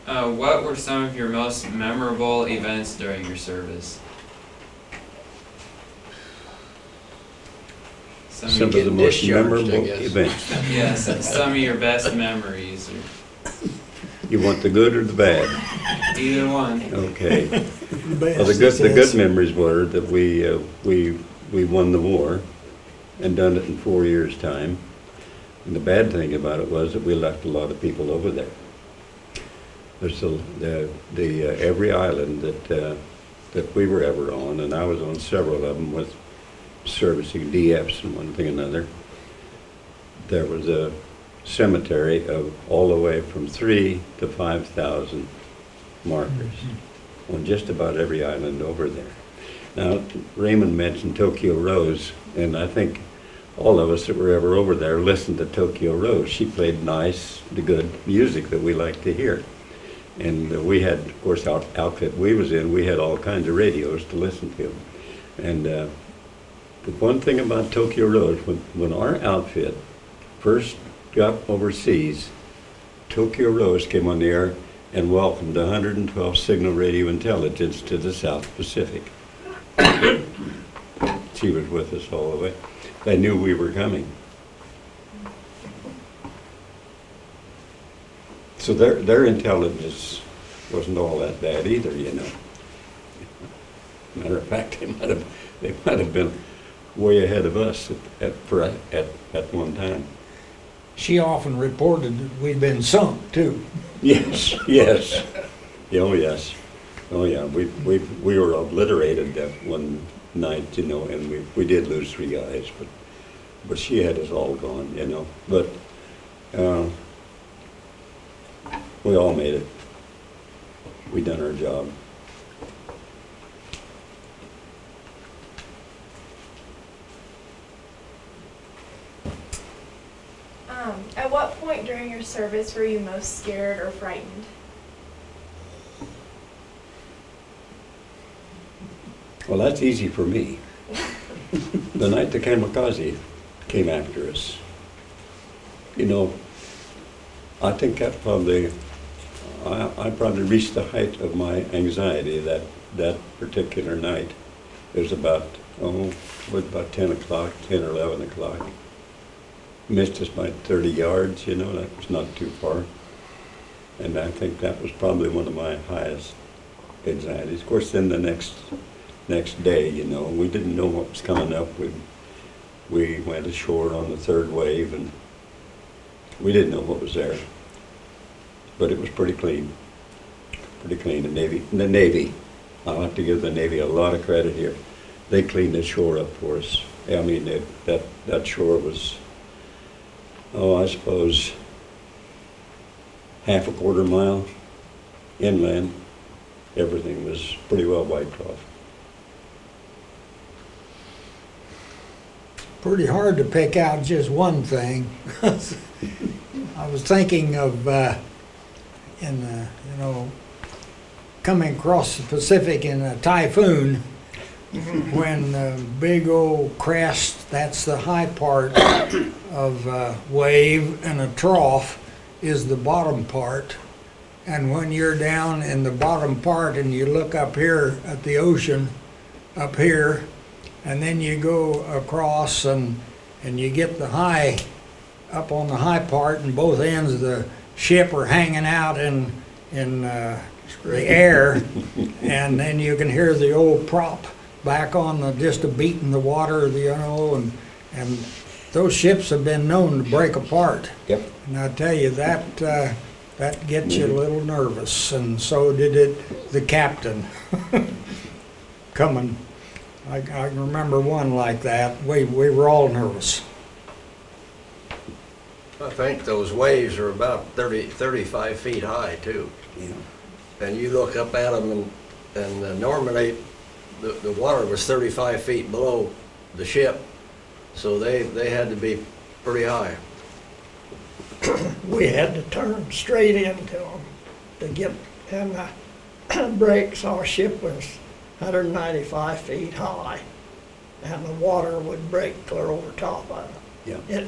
What were some of your most memorable events during your service? Some of the most memorable events. Yes, some of your best memories. You want the good or the bad? Either one. Okay. Well, the good memories were that we won the war and done it in 4 years' time. And the bad thing about it was that we left a lot of people over there. There's every island that we were ever on, and I was on several of them with servicing DFs and one thing or another. There was a cemetery of all the way from 3,000 to 5,000 markers on just about every island over there. Now, Raymond mentioned Tokyo Rose, and I think all of us that were ever over there listened to Tokyo Rose. She played nice, the good music that we like to hear. And we had, of course, our outfit we was in, we had all kinds of radios to listen to. And the one thing about Tokyo Rose, when our outfit first got overseas, Tokyo Rose came on the air and welcomed 112 Signal Radio Intelligence to the South Pacific. She was with us all the way. They knew we were coming. So their intelligence wasn't all that bad either, you know. Matter of fact, they might have been way ahead of us at one time. She often reported that we'd been sunk too. Yes, yes. Oh yes. Oh yeah. We were obliterated that one night, you know, and we did lose 3 guys, but she had us all gone, you know. But we all made it. We done our job. At what point during your service were you most scared or frightened? Well, that's easy for me. The night the kamikaze came after us. You know, I think that probably, I probably reached the height of my anxiety that particular night. It was about 10 o'clock, 10 or 11 o'clock. Missed us by 30 yards, you know, that was not too far. And I think that was probably one of my highest anxieties. Of course, then the next day, you know, we didn't know what was coming up. We went ashore on the 3rd wave, and we didn't know what was there. But it was pretty clean. Pretty clean. The Navy, I'll have to give the Navy a lot of credit here. They cleaned the shore up for us. I mean, that shore was, I suppose, half a quarter mile inland. Everything was pretty well wiped off. Pretty hard to pick out just one thing. I was thinking of, coming across the Pacific in a typhoon, when the big old crest, that's the high part of a wave, and a trough is the bottom part. And when you're down in the bottom part and you look up here at the ocean, up here, and then you go across and you get the high, up on the high part, and both ends of the ship are hanging out in the air, and then you can hear the old prop back on just a beat in the water, you know, and those ships have been known to break apart. Yep. And I tell you, that gets you a little nervous, and so did the captain coming. I can remember one like that. We were all nervous. I think those waves are about 35 feet high too. Yeah. And you look up at them, and normally the water was 35 feet below the ship, so they had to be pretty high. We had to turn straight into them to get in the breaks. Our ship was 195 feet high, and the water would break clear over top of it. Yeah.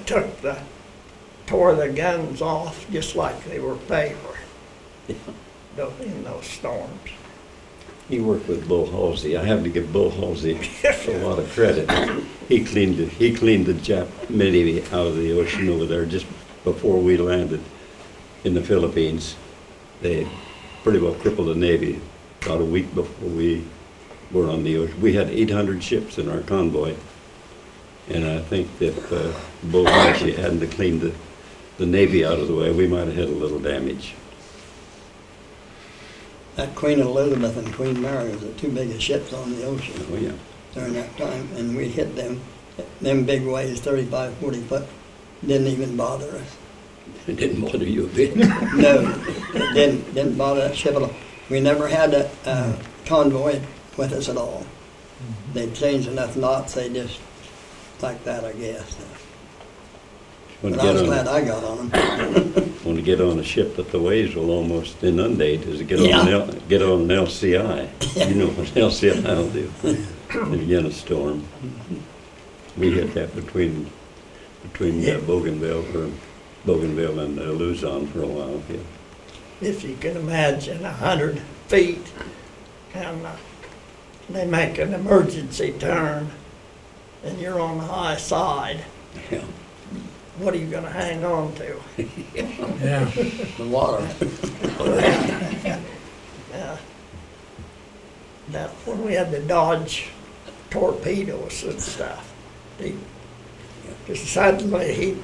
Tore the guns off just like they were paper. Yeah. in those storms. He worked with Bull Halsey. I have to give Bull Halsey a lot of credit. He cleaned the Jap Navy out of the ocean over there just before we landed in the Philippines. They pretty well crippled the Navy about a week before we were on the ocean. We had 800 ships in our convoy, and I think that Bull Halsey hadn't to clean the Navy out of the way, we might have had a little damage. That Queen Elizabeth and Queen Mary was the two biggest ships on the ocean Oh, yeah. during that time, and we hit them. Them big waves, 35, 40 foot, didn't even bother us. It didn't bother you a bit. No, it didn't bother that ship at all. We never had a convoy with us at all. They changed enough knots, they just, like that, I guess. But I was glad I got on them. Want to get on a ship that the waves will almost inundate is to get on get on an LCI. You know what an LCI will do if you get a storm. We hit that between Bougainville and Luzon for a while. Yeah. If you can imagine 100 feet and they make an emergency turn and you're on the high side, Yeah. what are you gonna hang on to? Yeah. The water. That when we had to dodge torpedoes and stuff, just suddenly he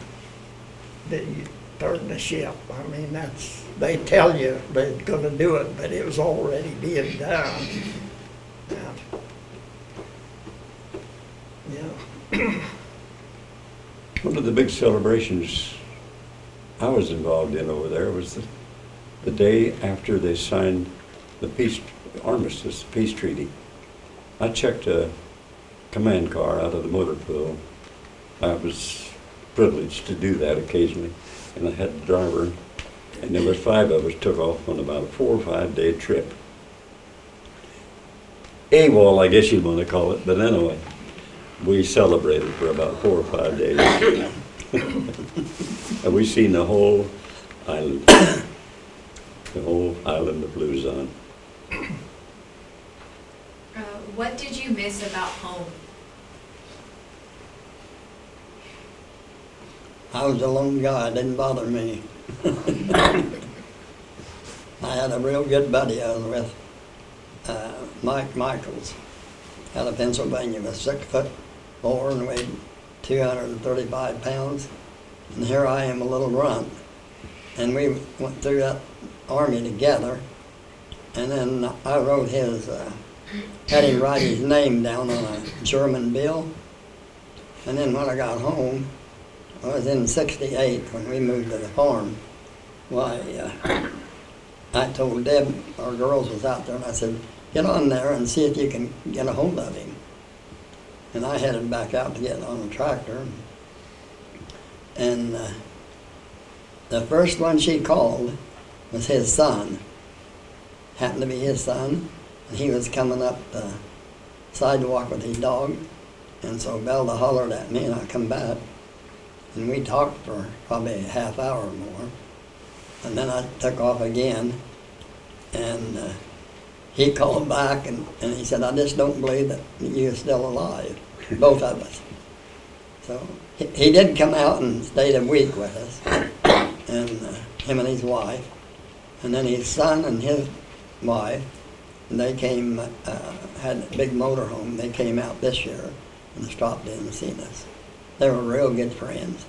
turned the ship. I mean, they tell you they're gonna do it, but it was already being done. Yeah. One of the big celebrations I was involved in over there was the day after they signed the peace armistice, the peace treaty. I checked a command car out of the motor pool. I was privileged to do that occasionally, and I had the driver, and there were 5 of us took off on about a 4 or 5 day trip. AWOL, I guess you'd want to call it, but anyway, we celebrated for about 4 or 5 days. And we seen the whole island, of Luzon. What did you miss about home? I was a lone guy, it didn't bother me. I had a real good buddy I was with, Mike Michaels, out of Pennsylvania, was 6'4" and weighed 235 pounds. And here I am, a little runt. And we went through that army together. And then I wrote had him write his name down on a German bill. And then when I got home, I was in '68 when we moved to the farm. Why, I told Deb, our girls was out there, and I said, get on there and see if you can get a hold of him. And I headed back out to get on the tractor. And the first one she called was his son. Happened to be his son. And he was coming up the sidewalk with his dog. And so Belda hollered at me, and I come back. And we talked for probably a half hour or more. And then I took off again. And he called back, and he said, I just don't believe that you're still alive, both of us. So he did come out and stayed a week with us, and him and his wife. And then his son and his wife, and they came, had a big motorhome. They came out this year and stopped in and seen us. They were real good friends.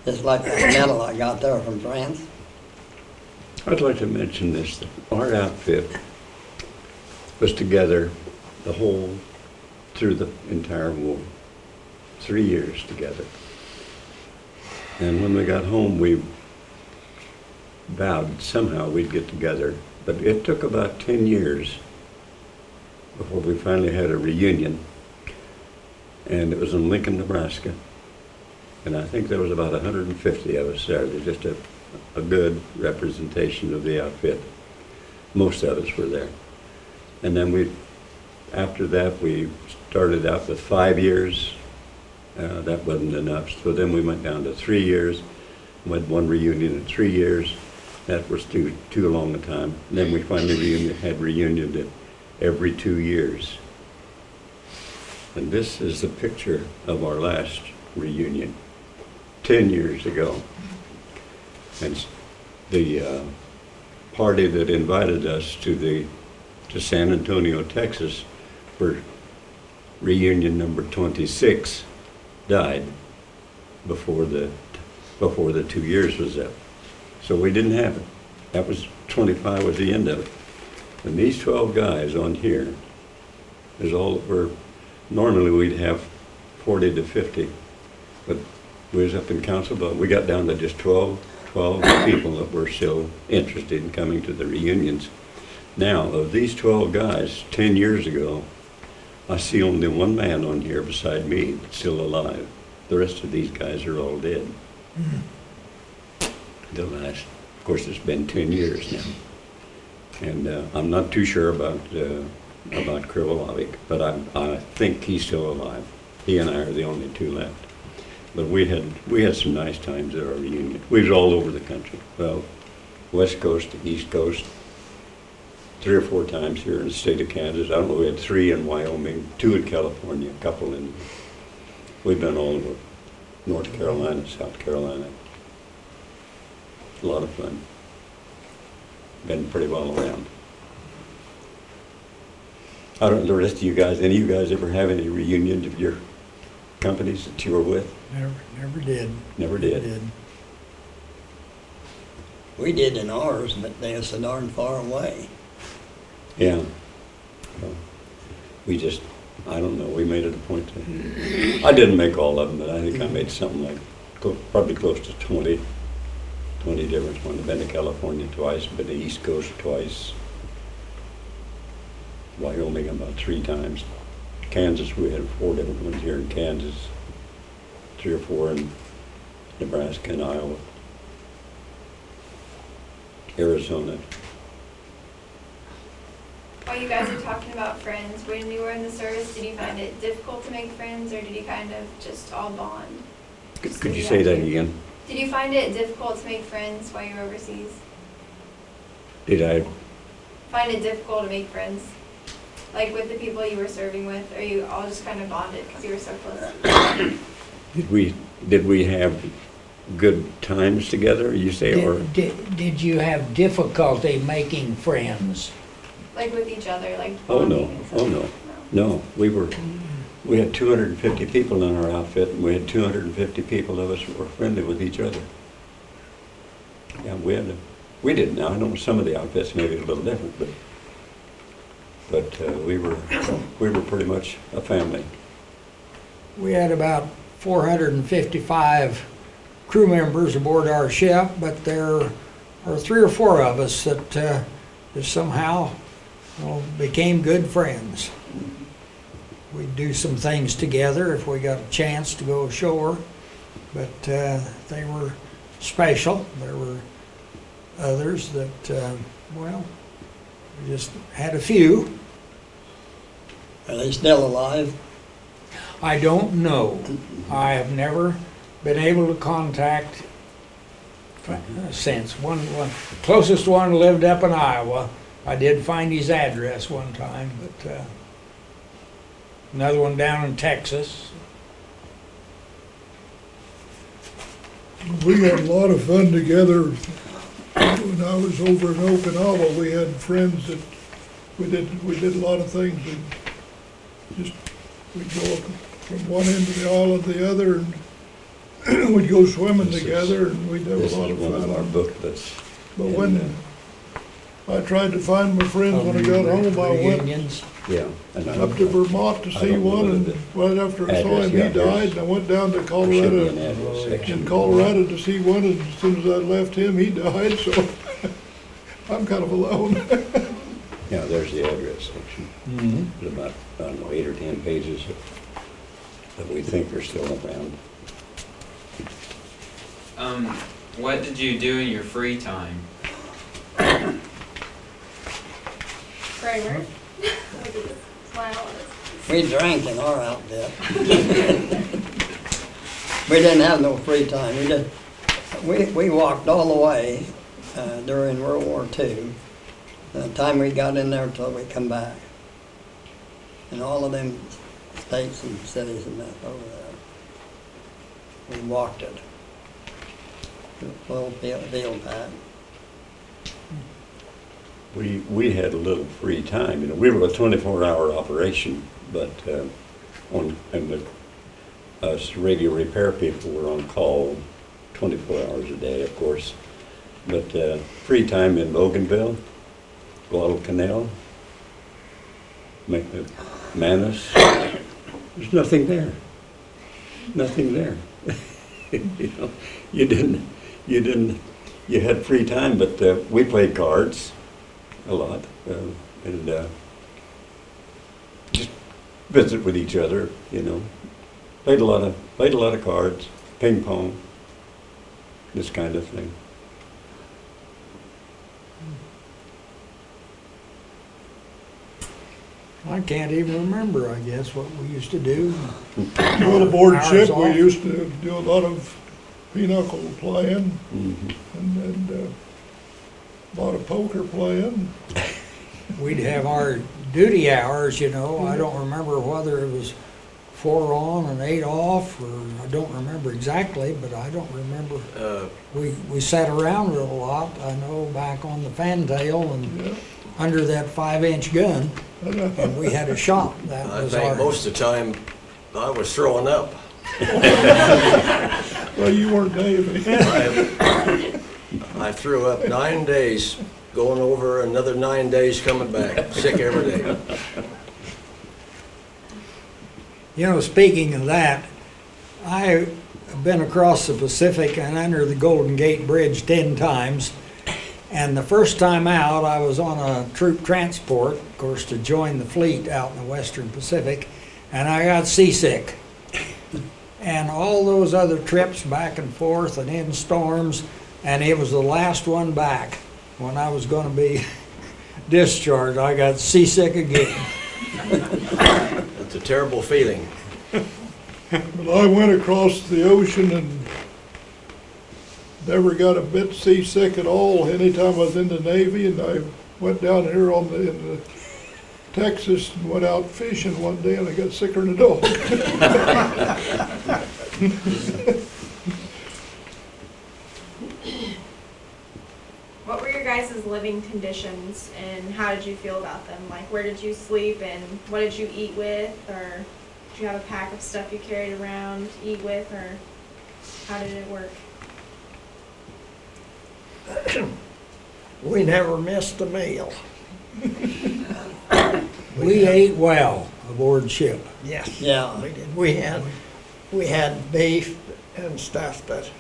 Just like that medal I got there from France. I'd like to mention this, that our outfit was together through the entire war, 3 years together. And when we got home, we vowed somehow we'd get together, but it took about 10 years before we finally had a reunion, and it was in Lincoln, Nebraska. And I think there was about 150 of us there. There's just a good representation of the outfit. Most of us were there. And then after that, we started out with 5 years That wasn't enough, so then we went down to 3 years. We had one reunion in 3 years. That was too long a time. Then we finally had reunion at every 2 years. And this is the picture of our last reunion, 10 years ago. And the party that invited us to San Antonio, Texas, for reunion number 26 died before the 2 years was up. So we didn't have it. That was 25 was the end of it. And these 12 guys on here is all that were, normally we'd have 40 to 50, but we was up in council, but we got down to just 12 people that were still interested in coming to the reunions. Now, of these 12 guys, 10 years ago, I see only one man on here beside me that's still alive. The rest of these guys are all dead. The last, of course, it's been 10 years now. And I'm not too sure about Krivolovic, but I think he's still alive. He and I are the only two left. But we had some nice times at our reunion. We was all over the country. Well, West Coast to East Coast, 3 or 4 times here in the state of Kansas. I don't know, we had 3 in Wyoming, 2 in California, a couple in, we've been all over North Carolina, South Carolina. A lot of fun. Been pretty well around. I don't know the rest of you guys, any of you guys ever have any reunions of your companies that you were with? Never did. Never did. We did in ours, but they were so darn far away. Yeah. Well, we just, I don't know, we made it a point to, I didn't make all of them, but I think I made something like, probably close to 20 different ones. I've been to California twice, been to East Coast twice, Wyoming about 3 times. Kansas, we had 4 different ones here in Kansas, 3 or 4 in Nebraska and Iowa, Arizona. While you guys are talking about friends, when you were in the service, did you find it difficult to make friends, or did you kind of just all bond? Could you say that again? Did you find it difficult to make friends while you were overseas? Did I? Find it difficult to make friends? Like with the people you were serving with, or you all just kind of bonded because you were so close? Did we have good times together, you say, or? Did you have difficulty making friends? Like with each other, like Oh, no. bonding and Oh, stuff? no. No, we had 250 people in our outfit, and we had 250 people of us who were friendly with each other. Yeah, we didn't. Now, I know some of the outfits maybe a little different, but we were pretty much a family. We had about 455 crew members aboard our ship, but there are 3 or 4 of us that just somehow became good friends. We'd do some things together if we got a chance to go ashore, but they were special. There were others that, well, we just had a few. Are they still alive? I don't know. I have never been able to contact since. One closest one lived up in Iowa. I did find his address one time, but another one down in Texas. We had a lot of fun together. When I was over in Okinawa, we had friends that we did a lot of things. We'd go from one end of the island to the other, and we'd go swimming together, and we'd have a lot of fun. This is one of our booklets. But when I tried to find my friends when I got home, I went Reunions. Yeah. up to Vermont to I see don't know one, and whether right after I saw address him, he got yours. died, and I went down to There should be Colorado, an address section. in Colorado to see one, and as soon as I left him, he died, so I'm kind of alone. Yeah, there's the address section. Mm-hmm. There's about, I don't know, 8 or 10 pages that we think are still around. What did you do in your free time? Kramer? Smile. We drank in our outfit. We didn't have no free time. We walked all the way during World War II. The time we got in there till we come back. And all of them states and cities and that over there. We walked it. Little field pad. We had a little free time. You know, we were a 24-hour operation, but us radio repair people were on call 24 hours a day, of course. But free time in Bougainville, Guadalcanal, Manus, there's nothing there. Nothing there. You know, you had free time, but we played cards a lot, and just visit with each other, you know. Played a lot of cards, ping pong, this kind of thing. I can't even remember, I guess, what we used to do. On aboard Hours ship, we off. used to do a lot of pinochle playing and a lot of poker playing. We'd have our duty hours, you know. I don't remember whether it was 4 on and 8 off, or I don't remember exactly, but I don't remember. We sat around it a lot. I know back on the fantail and Yeah. under that 5-inch gun, and we had a shop. That I was think our. most of the time I was throwing up. Well, you weren't Davy. I threw up 9 days, going over another 9 days coming back, sick every day. You know, speaking of that, I've been across the Pacific and under the Golden Gate Bridge 10 times. And the first time out, I was on a troop transport, of course, to join the fleet out in the Western Pacific, and I got seasick. And all those other trips back and forth and in storms, and it was the last one back when I was going to be discharged. I got seasick again. It's a terrible feeling. But I went across the ocean and never got a bit seasick at all anytime I was in the Navy, and I went down here in Texas and went out fishing one day and I got sicker than a dog. What were your guys' living conditions and how did you feel about them? Like, where did you sleep and what did you eat with? Or did you have a pack of stuff you carried around to eat with, or how did it work? We never missed a meal. We ate well aboard ship. Yes. Yeah. We did. We had beef and stuff that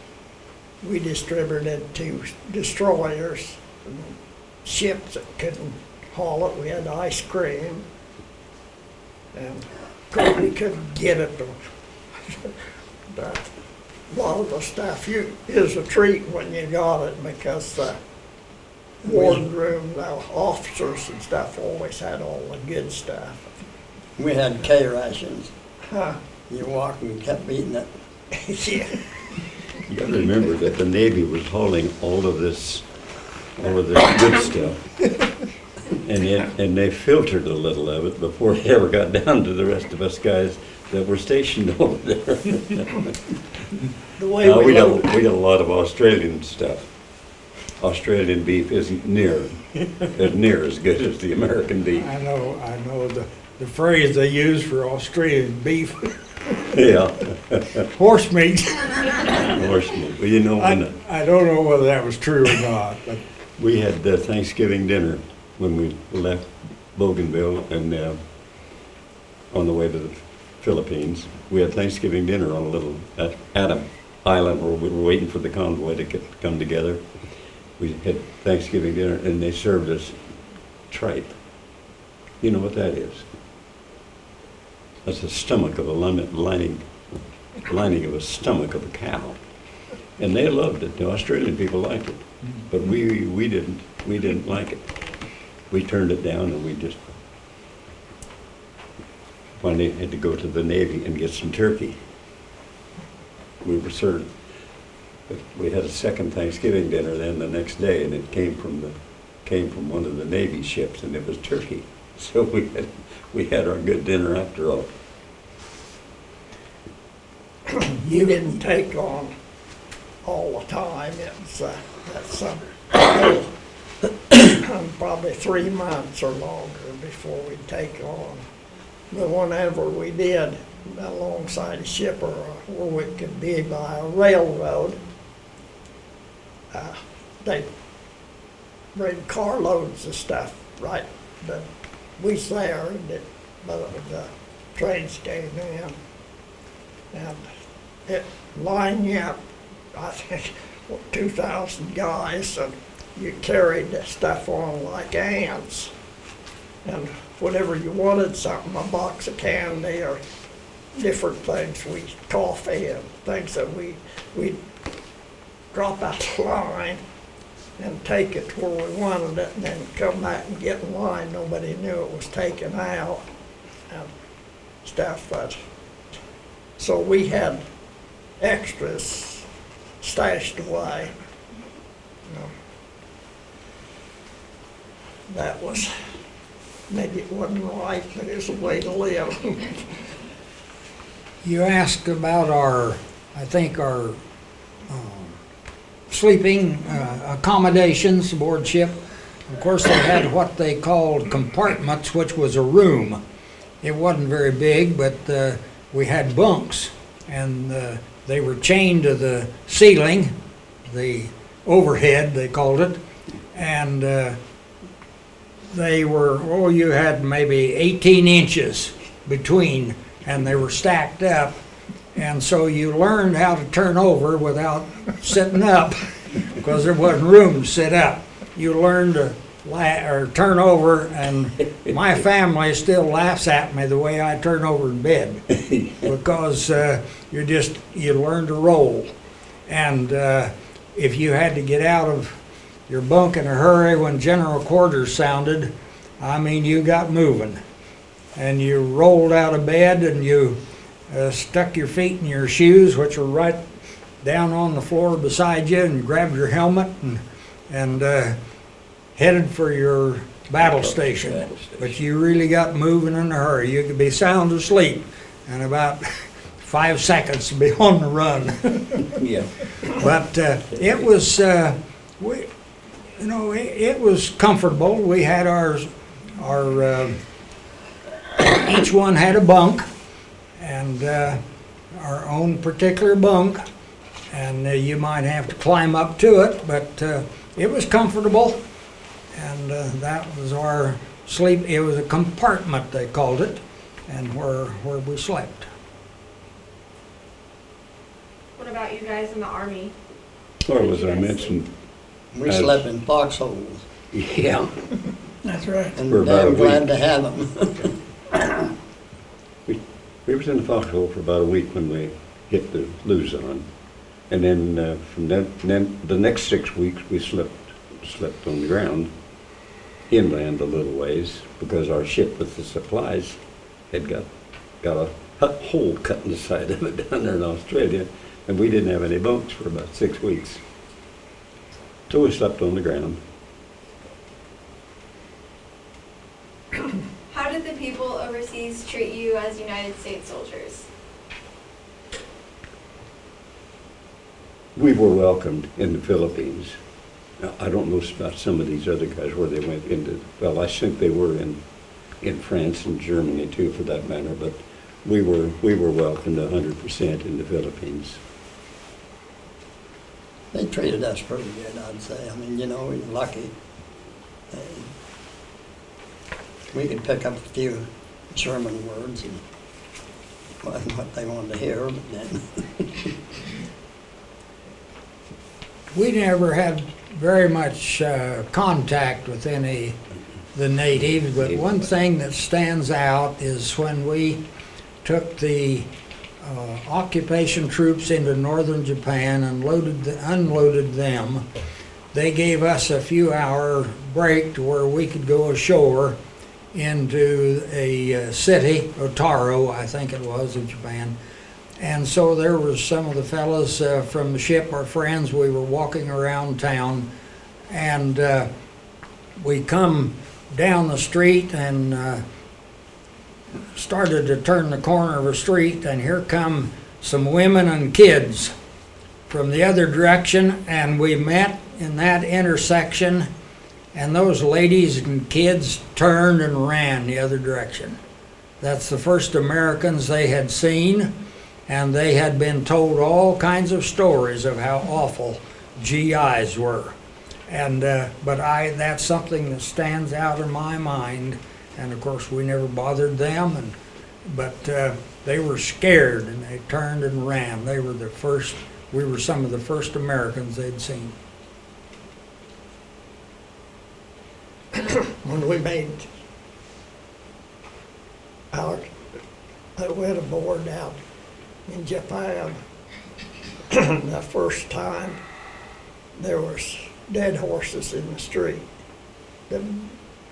we distributed to destroyers and ships that couldn't haul it. We had ice cream. And of course we couldn't get it. But a lot of the stuff is a treat when you got it, because the wardroom, the officers and stuff always had all the good stuff. We had K rations. Huh? You walked and kept eating it. Yeah. You gotta remember that the Navy was hauling all of this good stuff. And they filtered a little of it before it ever got down to the rest of us guys that were stationed over there. The way we load- got a lot of Australian stuff. Australian beef isn't near as good as the American beef. I know the phrase they use for Australian beef, Yeah. horse meat. Horse meat. Well, you know, I don't know whether that was true or not, but we had Thanksgiving dinner when we left Bougainville and on the way to the Philippines. We had Thanksgiving dinner on a little Adam Island where we were waiting for the convoy to come together. We had Thanksgiving dinner and they served us tripe. You know what that is? That's the stomach of a lining of a stomach of a cow. And they loved it. The Australian people liked it. But we didn't like it. We turned it down and we just finally had to go to the Navy and get some turkey. we were served, we had a second Thanksgiving dinner then the next day, and it came from one of the Navy ships, and it was turkey. So we had our good dinner after all. You didn't take on all the time. It's that's probably 3 months or longer before we'd take on. But whenever we did, alongside a ship or where we could be by a railroad, they bring carloads of stuff, right? But we was there, and the trains came in, and it lined you up, I think, 2,000 guys, and you carried the stuff on like ants. And whenever you wanted something, a box of candy or different things, coffee and things that we'd drop out the line and take it to where we wanted it, and then come back and get in line. Nobody knew it was taken out and stuff. But so we had extras stashed away. You know, that was, maybe it wasn't right, but it was a way to live. You asked about our sleeping accommodations aboard ship. Of course, they had what they called compartments, which was a room. It wasn't very big, but we had bunks, and they were chained to the ceiling, the overhead they called it, and they were, you had maybe 18 inches between, and they were stacked up. And so you learned how to turn over without sitting up, because there wasn't room to sit up. You learned to turn over, and my family still laughs at me the way I turn over in bed, because you learn to roll. And if you had to get out of your bunk in a hurry when general quarters sounded, I mean, you got moving. And you rolled out of bed, and you stuck your feet in your shoes, which were right down on the floor beside you, and grabbed your helmet and headed for your battle station. But you really got moving in a hurry. You could be sound asleep in about 5 seconds to be on the run. Yeah. But it was, it was comfortable. We had our each one had a bunk, and our own particular bunk, and you might have to climb up to it, but it was comfortable, and that was our sleep. It was a compartment, they called it, and where we slept. What about you guys in the Army? Or as I mentioned, We slept in foxholes, yeah, That's right. and For about a damn glad week. to have them. we was in the foxhole for about a week when we hit the Luzon. And then from then the next 6 weeks we slept on the ground, inland a little ways, because our ship with the supplies had got a hole cut in the side of it down there in Australia, and we didn't have any bunks for about 6 weeks. So we slept on the ground. How did the people overseas treat you as United States soldiers? We were welcomed in the Philippines. Now, I don't know about some of these other guys where they went into, well, I think they were in France and Germany too, for that matter, but we were welcomed 100% in the Philippines. They treated us pretty good, I'd say. I mean, we were lucky. We could pick up a few German words and wasn't what they wanted to hear, but then We never had very much contact with the natives, but one thing that stands out is when we took the occupation troops into northern Japan and unloaded them, they gave us a few-hour break to where we could go ashore into a city, Otaro, I think it was, in Japan, And so there was some of the fellas from the ship, our friends, we were walking around town, and we come down the street and started to turn the corner of a street, and here come some women and kids from the other direction, and we met in that intersection, and those ladies and kids turned and ran the other direction. That's the first Americans they had seen, and they had been told all kinds of stories of how awful GIs were. And but that's something that stands out in my mind. And of course, we never bothered them. But they were scared, and they turned and ran. They were the first. We were some of the first Americans they'd seen. When we made I went aboard out in Japan the first time, there was dead horses in the street. The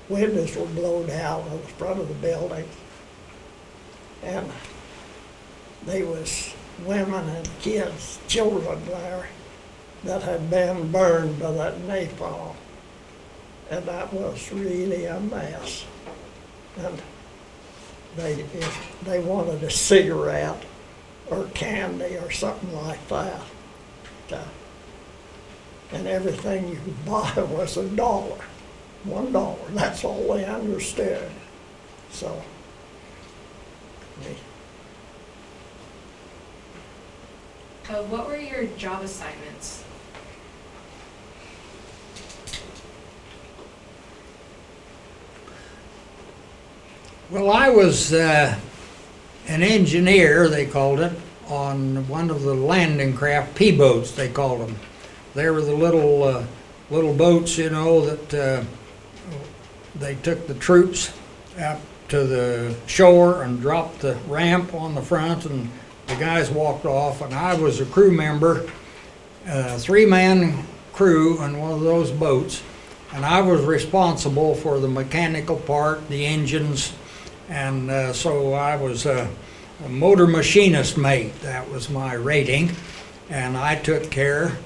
windows were blown out on the front of the building, and there was women and kids, children there that had been burned by that napalm, and that was really a mess. And if they wanted a cigarette or candy or something like that, and everything you could buy was $1, $1. That's all they understood. So, what were your job assignments? Well, I was an engineer, they called it, on one of the landing craft, P-boats, they called them. They were the little boats, you know, that they took the troops out to the shore and dropped the ramp on the front, and the guys walked off, and I was a crew member, three-man crew on one of those boats, and I was responsible for the mechanical part, the engines, and so I was a motor machinist mate. That was my rating, and I took care,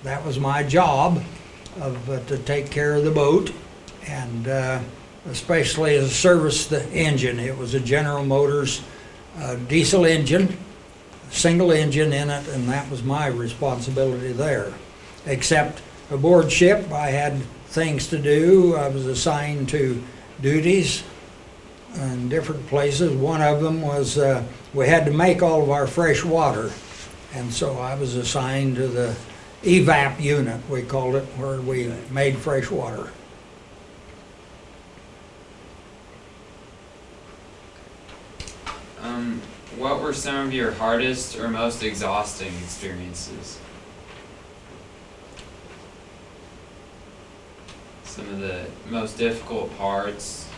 that was my job, to take care of the boat, and especially to service the engine. It was a General Motors diesel engine, single engine in it, and that was my responsibility there. Except aboard ship, I had things to do. I was assigned to duties in different places. One of them was we had to make all of our fresh water, and so I was assigned to the evap unit, we called it, where we made fresh water. What were some of your hardest or most exhausting experiences? Some of the most difficult parts?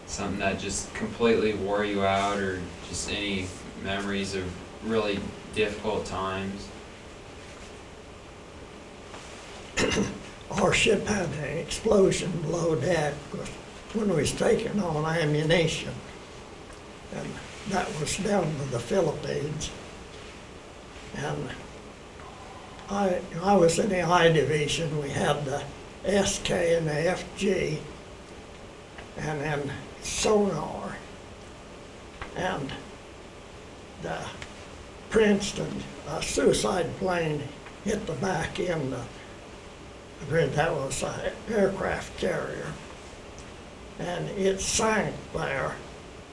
Something that just completely wore you out, or just any memories of really difficult times? our ship had an explosion below deck when we was taking on ammunition. And that was down to the Philippines. And I was in the I division. We had the SK and the FG, and then sonar. And the Princeton suicide plane hit the back end of that was an aircraft carrier. And it sank there,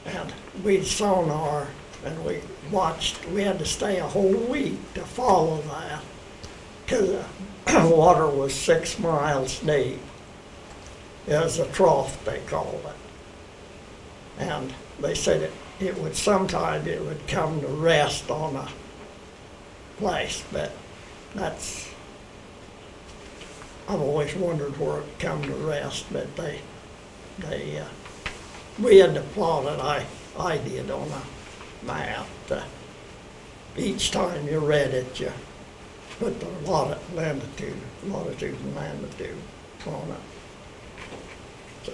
and we'd sonar, and we watched. We had to stay a whole week to follow that, because the water was 6 miles deep. It was a trough, they called it. And they said it would sometime it would come to rest on a place, but that's, I've always wondered where it come to rest, but we had to plot it, I did on a map. Each time you read it, you put the latitude and longitude on it. So.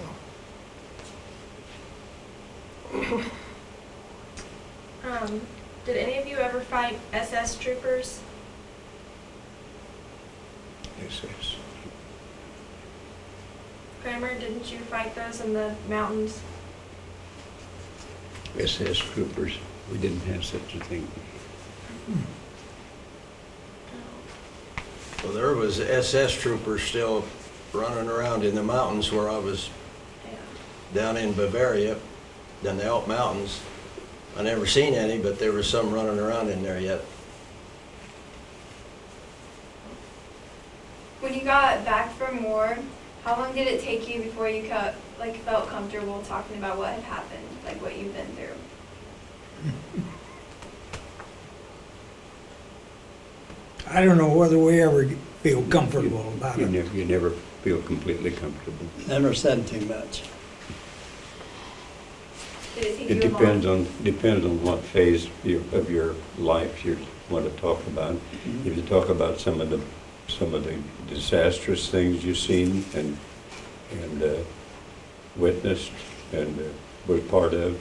Did any of you ever fight SS troopers? SS. Kramer, didn't you fight those in the mountains? SS troopers. We didn't have such a thing. Well, there was SS troopers still running around in the mountains where I was Yeah. down in Bavaria, in the Alp Mountains. I never seen any, but there was some running around in there yet. When you got back from war, how long did it take you before you felt comfortable talking about what had happened, like what you've been through? I don't know whether we ever feel comfortable about it. You never feel completely comfortable. Never said too much. Did it take It you depends long? on what phase of your life you want to talk about. If you talk about some of the disastrous things you've seen and witnessed and was part of,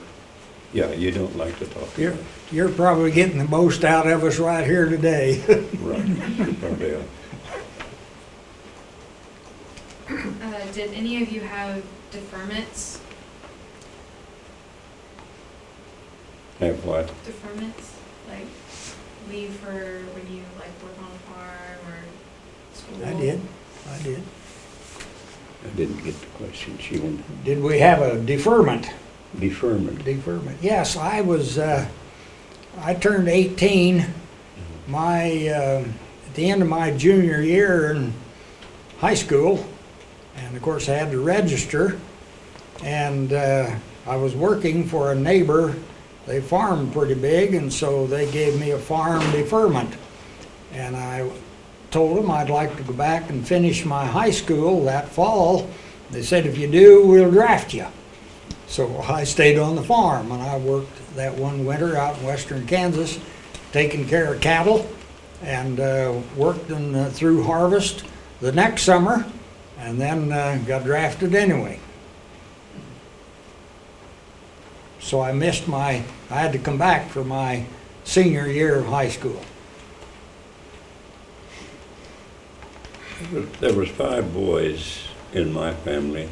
yeah, you don't like to talk about it. You're probably getting the most out of us right here today. Right, you probably are. Did any of you have deferments? Have what? Deferments? Like leave for when you like work on a farm or school? I did. I didn't get the question. She wanted Did we have a deferment? deferment. Deferment. Yes, I was, I turned 18, at the end of my junior year in high school, and of course I had to register, and I was working for a neighbor. They farmed pretty big, and so they gave me a farm deferment, and I told them I'd like to go back and finish my high school that fall. They said, if you do, we'll draft you. So I stayed on the farm, and I worked that one winter out in western Kansas, taking care of cattle, and worked through harvest the next summer, and then got drafted anyway. So I had to come back for my senior year of high school. There was 5 boys in my family,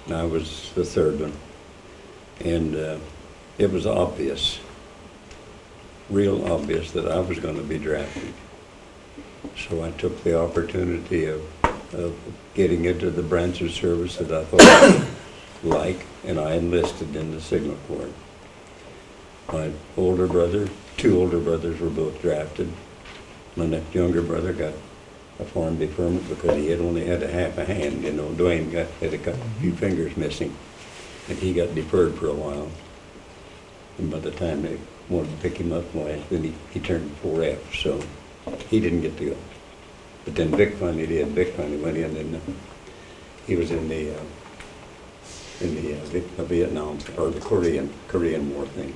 and I was the third one. And it was obvious, real obvious, that I was going to be drafted. So I took the opportunity of getting into the branch of service that I thought I'd like, and I enlisted in the Signal Corps. My older brother, 2 older brothers were both drafted. My next younger brother got a farm deferment because he had only had a half a hand. You know, Dwayne had a few fingers missing, and he got deferred for a while. And by the time they wanted to pick him up, then he turned 4F, so he didn't get to go. But then Vic finally did. Vic finally went in, and he was in the Vietnam, or the Korean War thing.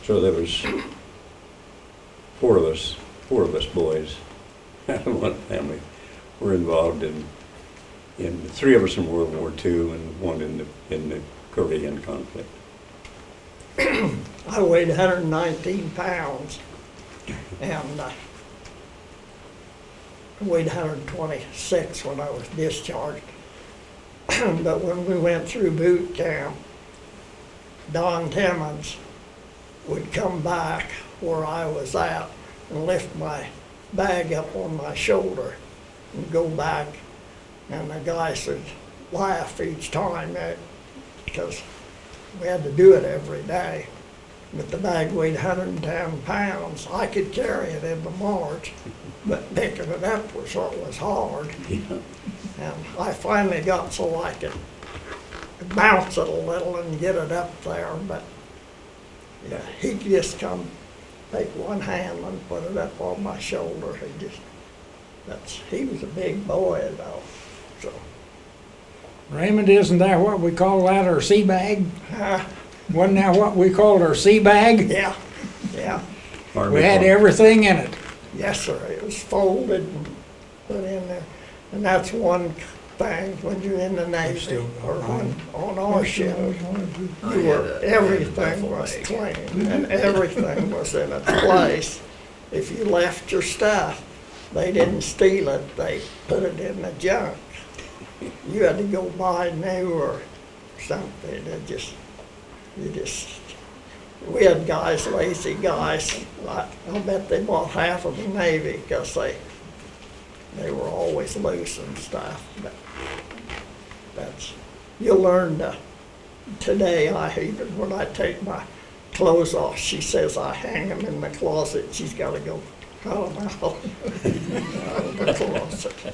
So there was 4 of us boys out of one family were involved in 3 of us in World War II and 1 in the Korean conflict. I weighed 119 pounds, and I weighed 126 when I was discharged. But when we went through boot camp, Don Timmons would come back where I was at and lift my bag up on my shoulder and go back, and the guys would laugh each time because we had to do it every day. But the bag weighed 110 pounds. I could carry it in the march, but picking it up was what was hard. Yeah. And I finally got so I could bounce it a little and get it up there, but yeah, he'd just come, take one hand and put it up on my shoulder. He was a big boy though, so. Raymond, isn't that what we call that, our sea bag? uh, Wasn't that what we called our sea bag? Yeah, We had everything in it. yes sir, it was folded and put in there. And that's one things when you're in the Navy still got or mine. on our ship. I You had were, a- I had a everything duffel was bag. clean and everything was in its place. If you left your stuff, they didn't steal it, they put it in the junk. You had to go buy new or something. We had guys, lazy guys. I'll bet they bought half of the Navy because they were always loose and stuff. But you learn today, even when I take my clothes off, she says I hang them in the closet. She's got to go cut them out of the closet.